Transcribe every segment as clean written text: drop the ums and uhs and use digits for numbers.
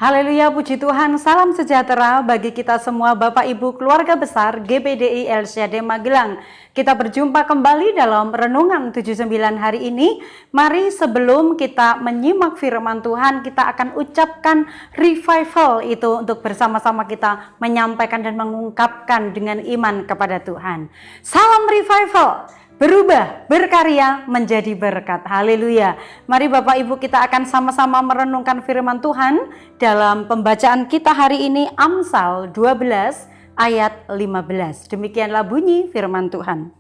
Haleluya, puji Tuhan, salam sejahtera bagi kita semua Bapak Ibu keluarga besar GPDI El Shaddai Magelang. Kita berjumpa kembali dalam Renungan 79 hari ini. Mari sebelum kita menyimak firman Tuhan, kita akan ucapkan revival itu untuk bersama-sama kita menyampaikan dan mengungkapkan dengan iman kepada Tuhan. Salam revival! Berubah, berkarya, menjadi berkat. Haleluya. Mari Bapak Ibu kita akan sama-sama merenungkan firman Tuhan dalam pembacaan kita hari ini Amsal 12 ayat 15. Demikianlah bunyi firman Tuhan.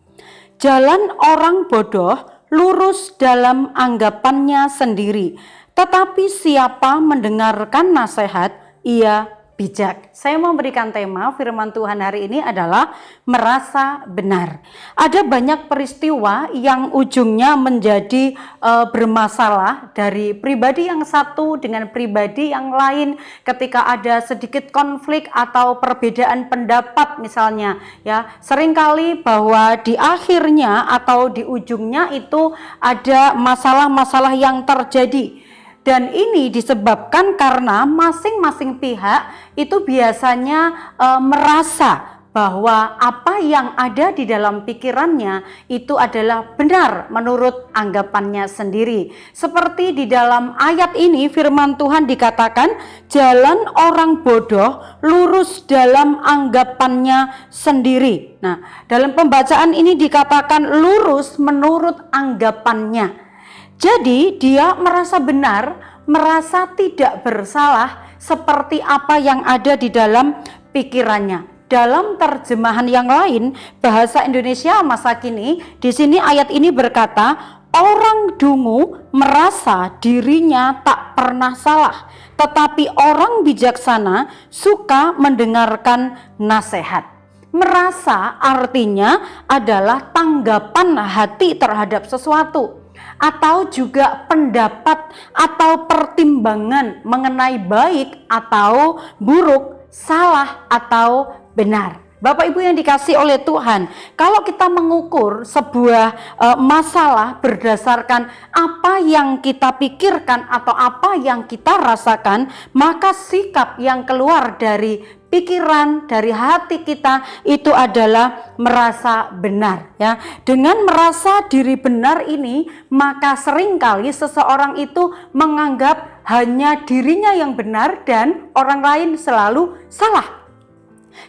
Jalan orang bodoh lurus dalam anggapannya sendiri, tetapi siapa mendengarkan nasihat, ia bijak. Saya mau memberikan tema firman Tuhan hari ini adalah merasa benar. Ada banyak peristiwa yang ujungnya menjadi bermasalah dari pribadi yang satu dengan pribadi yang lain ketika ada sedikit konflik atau perbedaan pendapat misalnya ya. Seringkali bahwa di akhirnya atau di ujungnya itu ada masalah-masalah yang terjadi. Dan ini disebabkan karena masing-masing pihak itu biasanya merasa bahwa apa yang ada di dalam pikirannya itu adalah benar menurut anggapannya sendiri. Seperti di dalam ayat ini firman Tuhan dikatakan, jalan orang bodoh lurus dalam anggapannya sendiri. Nah, dalam pembacaan ini dikatakan lurus menurut anggapannya. Jadi dia merasa benar, merasa tidak bersalah seperti apa yang ada di dalam pikirannya. Dalam terjemahan yang lain, bahasa Indonesia masa kini, di sini ayat ini berkata, orang dungu merasa dirinya tak pernah salah, tetapi orang bijaksana suka mendengarkan nasihat. Merasa artinya adalah tanggapan hati terhadap sesuatu, atau juga pendapat atau pertimbangan mengenai baik atau buruk, salah atau benar. Bapak Ibu yang dikasih oleh Tuhan, kalau kita mengukur sebuah masalah berdasarkan apa yang kita pikirkan atau apa yang kita rasakan, maka sikap yang keluar dari pikiran, dari hati kita itu adalah merasa benar ya. Dengan merasa diri benar ini, maka seringkali seseorang itu menganggap hanya dirinya yang benar dan orang lain selalu salah.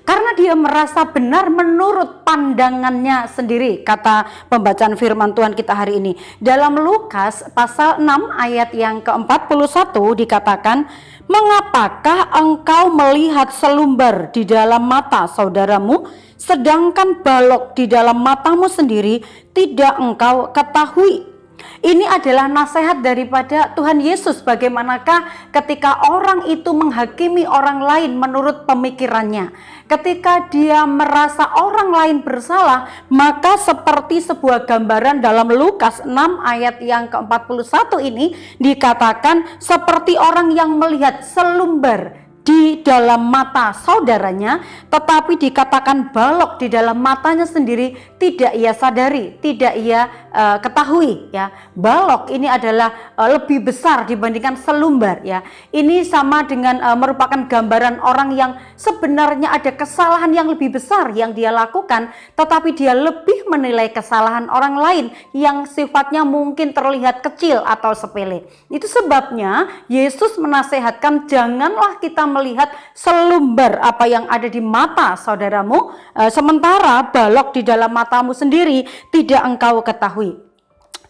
Karena dia merasa benar menurut pandangannya sendiri, kata pembacaan firman Tuhan kita hari ini. Dalam Lukas pasal 6 ayat yang ke-41 dikatakan, mengapakah engkau melihat selumbar di dalam mata saudaramu, sedangkan balok di dalam matamu sendiri tidak engkau ketahui? Ini adalah nasihat daripada Tuhan Yesus. Bagaimanakah ketika orang itu menghakimi orang lain menurut pemikirannya, ketika dia merasa orang lain bersalah, maka seperti sebuah gambaran dalam Lukas 6 ayat yang ke-41 ini dikatakan seperti orang yang melihat selumbar di dalam mata saudaranya, tetapi dikatakan balok di dalam matanya sendiri tidak ia sadari, tidak ia ketahui ya. Balok ini adalah lebih besar dibandingkan selumbar ya. Ini sama dengan merupakan gambaran orang yang sebenarnya ada kesalahan yang lebih besar yang dia lakukan, tetapi dia lebih menilai kesalahan orang lain yang sifatnya mungkin terlihat kecil atau sepele. Itu sebabnya Yesus menasehatkan janganlah kita melihat selumbar apa yang ada di mata saudaramu, sementara balok di dalam matamu sendiri tidak engkau ketahui.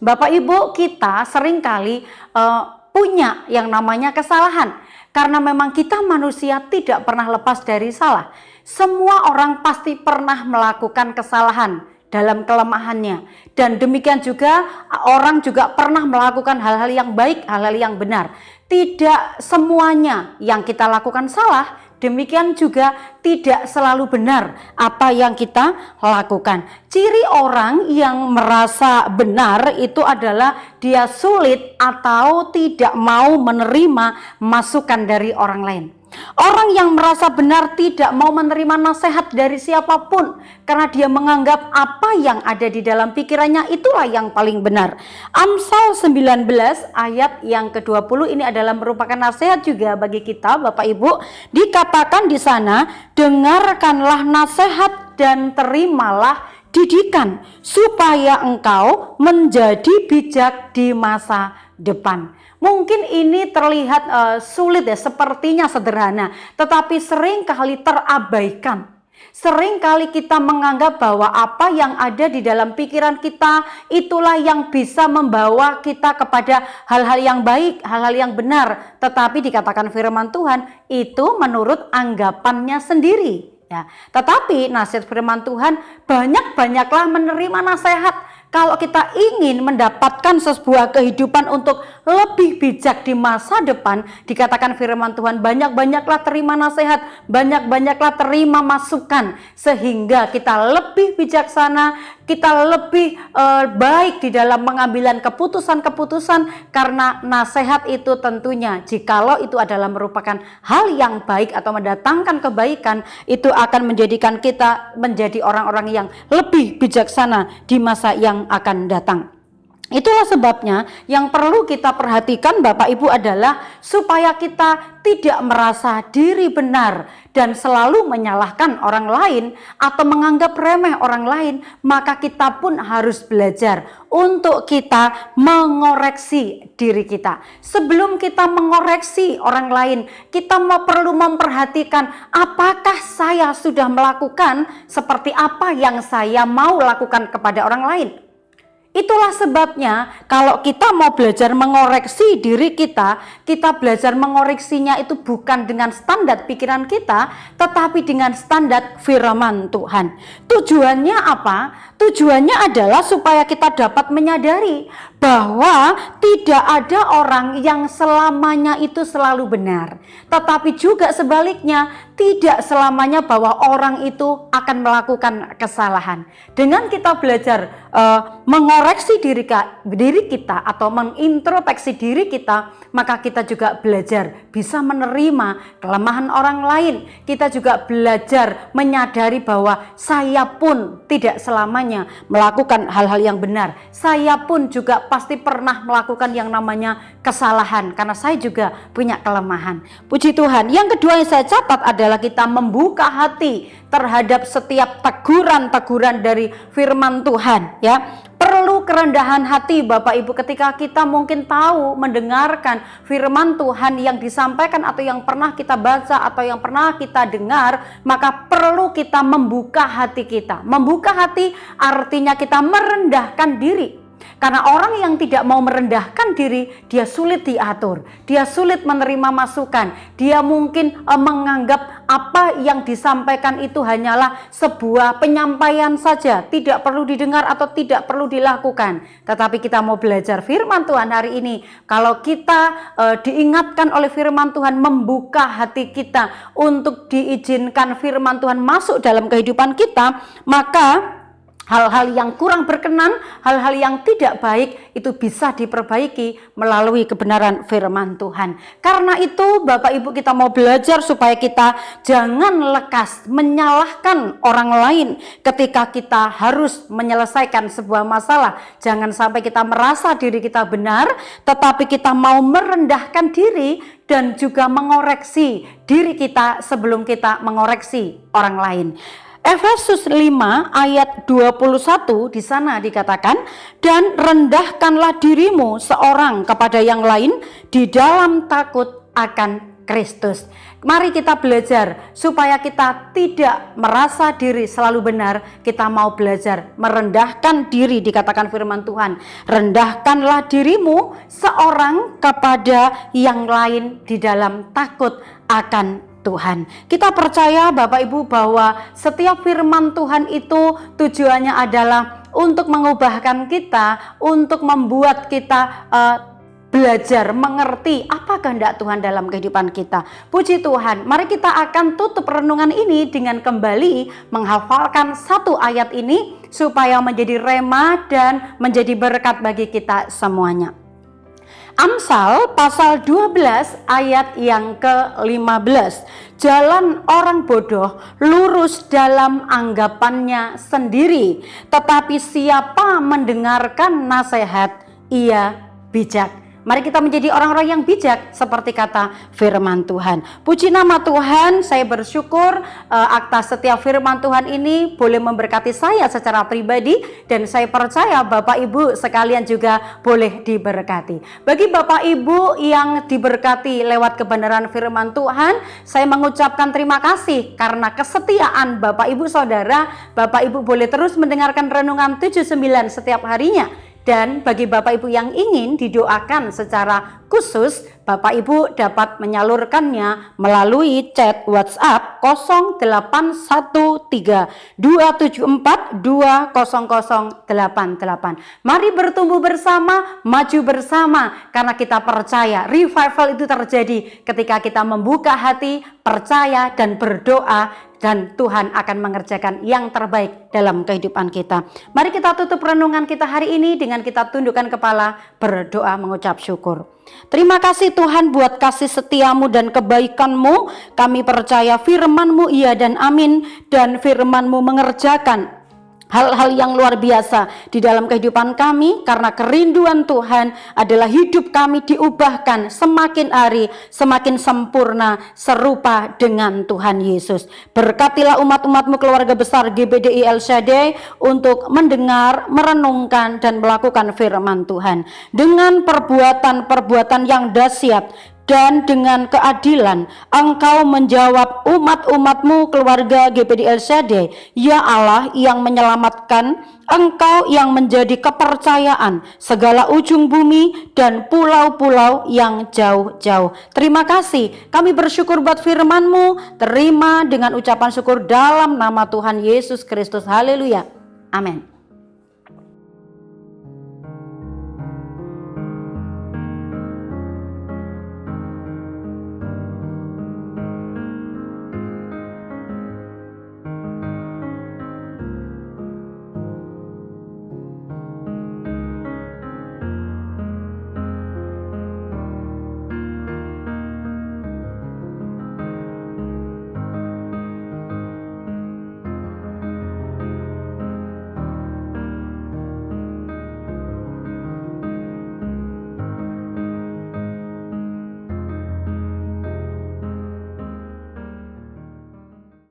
Bapak Ibu, kita seringkali punya yang namanya kesalahan, karena memang kita manusia tidak pernah lepas dari salah. Semua orang pasti pernah melakukan kesalahan dalam kelemahannya, dan demikian juga orang juga pernah melakukan hal-hal yang baik, hal-hal yang benar. Tidak semuanya yang kita lakukan salah, demikian juga tidak selalu benar apa yang kita lakukan. Ciri orang yang merasa benar itu adalah dia sulit atau tidak mau menerima masukan dari orang lain. Orang yang merasa benar tidak mau menerima nasihat dari siapapun karena dia menganggap apa yang ada di dalam pikirannya itulah yang paling benar. Amsal 19 ayat yang ke-20 ini adalah merupakan nasihat juga bagi kita Bapak Ibu. Dikatakan di sana, dengarkanlah nasihat dan terimalah didikan supaya engkau menjadi bijak di masa depan. Mungkin ini terlihat sulit ya, sepertinya sederhana, tetapi seringkali terabaikan. Seringkali kita menganggap bahwa apa yang ada di dalam pikiran kita itulah yang bisa membawa kita kepada hal-hal yang baik, hal-hal yang benar. Tetapi dikatakan firman Tuhan itu menurut anggapannya sendiri. Ya, tetapi nasihat firman Tuhan, banyak-banyaklah menerima nasihat. Kalau kita ingin mendapatkan sebuah kehidupan untuk lebih bijak di masa depan, dikatakan firman Tuhan, banyak-banyaklah terima nasihat, banyak-banyaklah terima masukan, sehingga kita lebih bijaksana, kita lebih baik di dalam pengambilan keputusan-keputusan, karena nasihat itu tentunya jikalau itu adalah merupakan hal yang baik atau mendatangkan kebaikan, itu akan menjadikan kita menjadi orang-orang yang lebih bijaksana di masa yang akan datang. Itulah sebabnya yang perlu kita perhatikan Bapak Ibu adalah supaya kita tidak merasa diri benar dan selalu menyalahkan orang lain atau menganggap remeh orang lain, maka kita pun harus belajar untuk kita mengoreksi diri kita. Sebelum kita mengoreksi orang lain, kita perlu memperhatikan apakah saya sudah melakukan seperti apa yang saya mau lakukan kepada orang lain. Itulah sebabnya kalau kita mau belajar mengoreksi diri kita, kita belajar mengoreksinya itu bukan dengan standar pikiran kita, tetapi dengan standar firman Tuhan. Tujuannya apa? Tujuannya adalah supaya kita dapat menyadari bahwa tidak ada orang yang selamanya itu selalu benar. Tetapi juga sebaliknya, tidak selamanya bahwa orang itu akan melakukan kesalahan. Dengan kita belajar mengoreksi diri kita atau mengintrospeksi diri kita, maka kita juga belajar bisa menerima kelemahan orang lain. Kita juga belajar menyadari bahwa saya pun tidak selamanya melakukan hal-hal yang benar. Saya pun juga pasti pernah melakukan yang namanya kesalahan, karena saya juga punya kelemahan. Puji Tuhan. Yang kedua yang saya catat adalah kita membuka hati terhadap setiap teguran-teguran dari firman Tuhan, ya. Perlu kerendahan hati Bapak Ibu ketika kita mungkin tahu mendengarkan firman Tuhan yang disampaikan atau yang pernah kita baca atau yang pernah kita dengar, maka perlu kita membuka hati kita. Membuka hati artinya kita merendahkan diri. Karena orang yang tidak mau merendahkan diri, dia sulit diatur, dia sulit menerima masukan, dia mungkin menganggap apa yang disampaikan itu hanyalah sebuah penyampaian saja, tidak perlu didengar atau tidak perlu dilakukan. Tetapi kita mau belajar firman Tuhan hari ini, kalau kita diingatkan oleh firman Tuhan, membuka hati kita untuk diizinkan firman Tuhan masuk dalam kehidupan kita, maka hal-hal yang kurang berkenan, hal-hal yang tidak baik itu bisa diperbaiki melalui kebenaran firman Tuhan. Karena itu Bapak Ibu, kita mau belajar supaya kita jangan lekas menyalahkan orang lain ketika kita harus menyelesaikan sebuah masalah. Jangan sampai kita merasa diri kita benar, tetapi kita mau merendahkan diri dan juga mengoreksi diri kita sebelum kita mengoreksi orang lain. Efesus 5 ayat 21 di sana dikatakan, dan rendahkanlah dirimu seorang kepada yang lain di dalam takut akan Kristus. Mari kita belajar supaya kita tidak merasa diri selalu benar. Kita mau belajar merendahkan diri, dikatakan firman Tuhan. Rendahkanlah dirimu seorang kepada yang lain di dalam takut akan Tuhan. Kita percaya Bapak Ibu bahwa setiap firman Tuhan itu tujuannya adalah untuk mengubahkan kita, untuk membuat kita belajar mengerti apa kehendak Tuhan dalam kehidupan kita. Puji Tuhan. Mari kita akan tutup renungan ini dengan kembali menghafalkan satu ayat ini supaya menjadi rema dan menjadi berkat bagi kita semuanya. Amsal pasal 12 ayat yang ke-15. Jalan orang bodoh lurus dalam anggapannya sendiri, tetapi siapa mendengarkan nasihat, ia bijak. Mari kita menjadi orang-orang yang bijak seperti kata firman Tuhan. Puji nama Tuhan, saya bersyukur atas setiap firman Tuhan ini boleh memberkati saya secara pribadi, dan saya percaya Bapak Ibu sekalian juga boleh diberkati. Bagi Bapak Ibu yang diberkati lewat kebenaran firman Tuhan, saya mengucapkan terima kasih karena kesetiaan Bapak Ibu Saudara. Bapak Ibu boleh terus mendengarkan Renungan 79 setiap harinya. Dan bagi Bapak Ibu yang ingin didoakan secara khusus, Bapak Ibu dapat menyalurkannya melalui chat WhatsApp 081374200088. Mari bertumbuh bersama, maju bersama, karena kita percaya revival itu terjadi ketika kita membuka hati, percaya dan berdoa, dan Tuhan akan mengerjakan yang terbaik dalam kehidupan kita. Mari kita tutup renungan kita hari ini dengan kita tundukkan kepala, berdoa mengucap syukur. Terima kasih Tuhan buat kasih setiamu dan kebaikanmu. Kami percaya firman-Mu iya dan amin, dan firman-Mu mengerjakan hal-hal yang luar biasa di dalam kehidupan kami, karena kerinduan Tuhan adalah hidup kami diubahkan semakin hari semakin sempurna serupa dengan Tuhan Yesus. Berkatilah umat-umat-Mu keluarga besar GBDI El Shaddai untuk mendengar, merenungkan dan melakukan firman Tuhan dengan perbuatan-perbuatan yang dahsyat. Dan dengan keadilan Engkau menjawab umat-umat-Mu keluarga GBDI El Shaddai. Ya Allah yang menyelamatkan, Engkau yang menjadi kepercayaan segala ujung bumi dan pulau-pulau yang jauh-jauh. Terima kasih, kami bersyukur buat firman-Mu. Terima dengan ucapan syukur dalam nama Tuhan Yesus Kristus. Haleluya, amin.